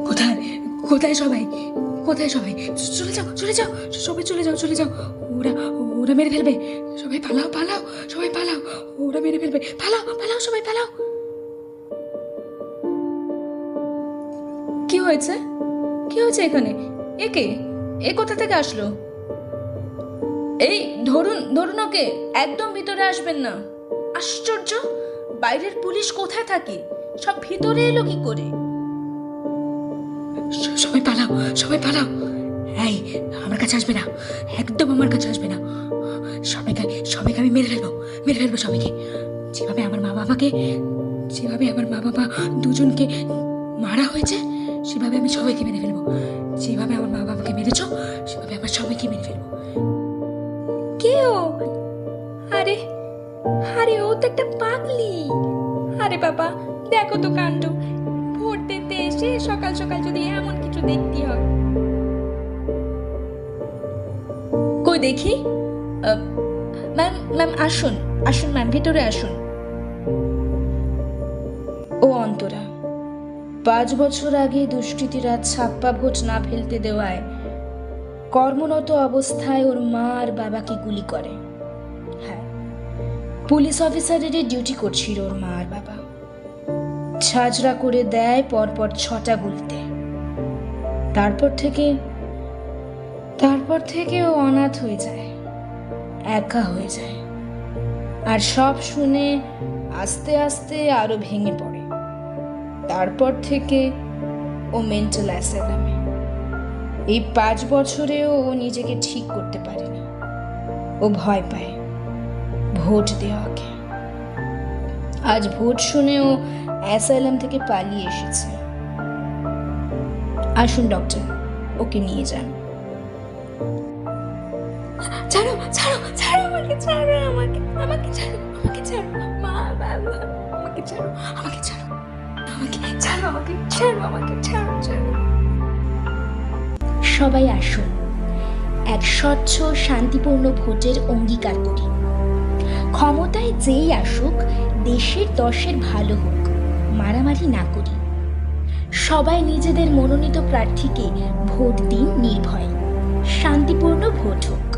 কোথায় কোথায় সবাই? কোথায় সবাই? চলে যাও, চলে যাও, সবাই চলে যাও, চলে যাও। ওরা ওরা মেরে ফেলবে। সবাই পালাও, পালাও, সবাই পালাও। ওরা মেরে ফেলবে। পালাও, পালাও, সবাই পালাও। কি হয়েছে? কি হয়েছে এখানে? একে এ কোথা থেকে আসলো? এই ধরুন, ধরুন ওকে। একদম ভিতরে আসবেন না। আশ্চর্য, বাইরের পুলিশ কোথায় থাকে, সব ভিতরে এলো কি করে? সবাই পালাও, সবাই পালাও। এই, আমার কাছে আসবে না, একদম আমার কাছে আসবে না। সবাইকে সবাইকে আমি মেরে ফেলবো, মেরে ফেলবো সবাইকে। যেভাবে আমার মা বাবা দুজনকে মারা হয়েছে, সেভাবে আমি সবাইকে মেরে ফেলবো। যেভাবে আমার মা বাবাকে মেরেছো, সেভাবে আমার সবাইকে মেরে ফেলবো। কে ও? আরে আরে, ও তো একটা পাগলি। আরে বাবা, দেখো তো কাণ্ড। ভোট দিতে এসে সকাল সকাল যদি এমন কিছু দেখতে হয়। কই দেখি। ম্যাম, ম্যাম আসুন, আসুন ম্যাম, ভিতরে আসুন। ও অন্তরা, 5 বছর আগে দুষ্কৃতীরা ছাপ্পা ভোট না ফেলতে দেওয়ায় কর্মরত অবস্থায় ওর মা আর বাবাকে গুলি করে। হ্যাঁ, পুলিশ অফিসারেরই ডিউটি করছিল ওর মা আর বাবা। ঝাঁঝরা করে দেয় পরপর 6টা গুলিতে। তারপর থেকে ও অনাথ হয়ে যায়, একা হয়ে যায়। আর সব শুনে আস্তে আস্তে আরো ভেঙে পড়ে। তারপর থেকে ও মেন্টাল অ্যাসাইলামে। এই 5 বছরেও ও নিজেকে ঠিক করতে পারেনি। ও ভয় পায় ভোট দেওয়াকে। আজ ভোট শুনে ও অ্যাসাইলাম থেকে পালিয়ে এসেছে। আসুন ডক্টর, ওকে নিয়ে যান। ছাড়ো, ছাড়ো, ছাড়ো আমাকে, ছাড়ো আমাকে, আমাকে ছাড়ো, আমাকে ছাড়ো, মা বাবা, আমাকে ছাড়ো, আমাকে ছাড়ো, আমাকে ছাড়ো, আমাকে ছাড়ো, আমাকে ছাড়ো, ছাড়ো। সবাই আসুন, এক স্বচ্ছ শান্তিপূর্ণ ভোটের অঙ্গীকার করি। ক্ষমতায় যেই আসুক, দেশের দশের ভালো হোক, মারামারি না করি। সবাই নিজেদের মনোনীত প্রার্থীকে ভোট দিন নির্ভয়ে। শান্তিপূর্ণ ভোট হোক।